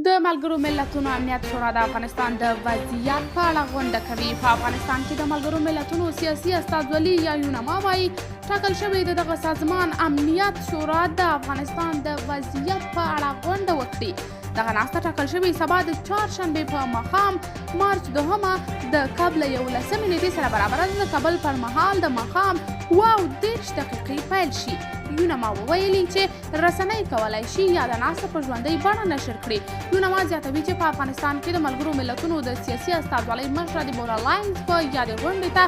د ملګرو ملتونو امنیت شورا د افغانستان د وضعیت په اړه غونډه کوي. په افغانستان کې د ملګرو ملتونو سیاسي استازولي یا یونما وايي ټاکل شوې د دغه سازمان امنیت شورا د افغانستان د وضعیت په اړه غونډه وکړي. دغه ناسته ټاکل شوې سبا د چهارشنبې په ماښام مارچ 2 د قبل 11 نیټې سره برابره ده. د کابل پر مهال د ماښام 30 دقیقې پیل شي. یونما وویلي چې رسنۍ کولی شي یا د ناسته په ژوندۍ بڼه نشر کړي. یونما زیاتوي چې په افغانستان کې د ملګرو ملتونو د سیاسي استازولۍ مشره دیبورا لاینز په یادې غونډې ته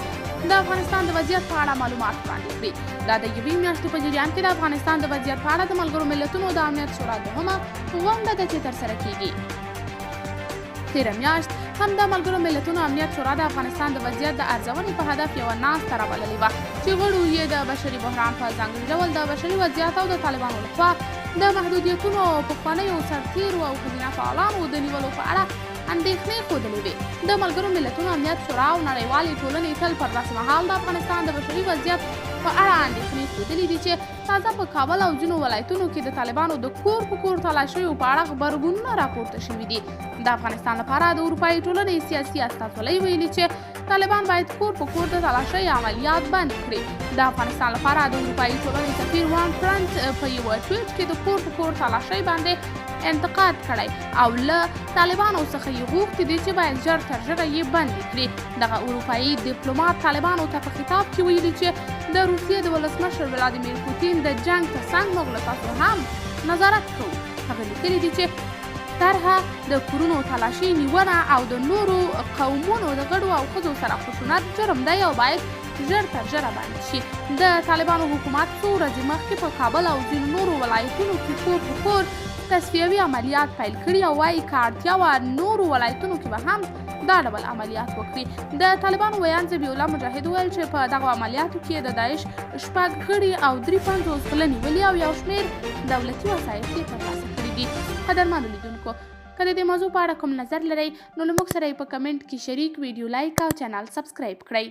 د افغانستان د وضعیت په اړه معلومات وړاندې کړي. دا د یوې میاشتې په جریان کې د افغانستان د وضعیت په اړه د ملګرو ملتونو د امنیت شورا دوهمه غونډه ده چې ترسره کیږي. تېره میاشت هم د ملګرو ملتونو امنیت شورا د افغانستان د وضعیت د ارزونې په هدف یوه ناسته رابللې وه چې غړو یې د بشري بحران په ځانګړي ډول د بشري وضعیت او د طالبانو لخوا د محدودیتونو او پخوانیو سرتیرو او ښځینه فعالانو د نیولو په اړه اندېښنې ښودلې وې. د ملګرو ملتونو امنیت شورا او نړیوالې ټولنې تل پر رسم حال د افغانستان د بشري وضعیت په اړه اندېښنې ښودلې دي چې تازه په کابل او ځینو ولایتونو کې د طالبانو د کور په کور تالاشیو په اړه غبرګونونه راپورته شوي دي. د افغانستان لپاره د اروپایي ټولنې سیاسي استازولۍ ویلي چې طالبان باید کور په کور د تالاشۍ عملیات بند کړي. د افغانستان لپاره د اروپایي ټولنې سفیر وان فرانت په یوه ټویټ کې د کور په کور تالاشۍ باندې انتقاد کړی او له طالبانو څخه یې غوښتي دي چې باید ژر تر ژره یې بندې کړي. دغه اروپایي ډیپلومات طالبانو ته په خطاب کې ویلي چې د روسیې د ولسمشر ولادیمیر پوتین د جنګ تر څنګ موږ له تاسو هم نظارت کوو. هغه لیکلي دي چې طرحه د کورونو تالاشي نیونه او د نورو قومونو د غړو او ښځو سره خشونت جرم دی او باید ژر تر ژره بند شي. د طالبانو حکومت څو ورځې مخکې په کابل او ځینو نورو ولایتونو کې کور په کور تصفیوي عملیات پیل کړي او وایي که اړتیا وه نورو ولایتونو کې به هم دا ډول عملیات وکړي. د طالبانو ویاند ذبیح الله مجاهد وویل چې په دغو عملیاتو کې د داعش 6 غړي او 53 غله نیولي او یو شمېر دولتي وسایط یې ترلاسه کړي دي. قدرمنو لیدونکو، که د دې موضوع په اړه کوم نظر لرئ نو له موږ سره یې په کمنټ کې شریک، ویډیو لایک او چینل سبسکرایب کړئ.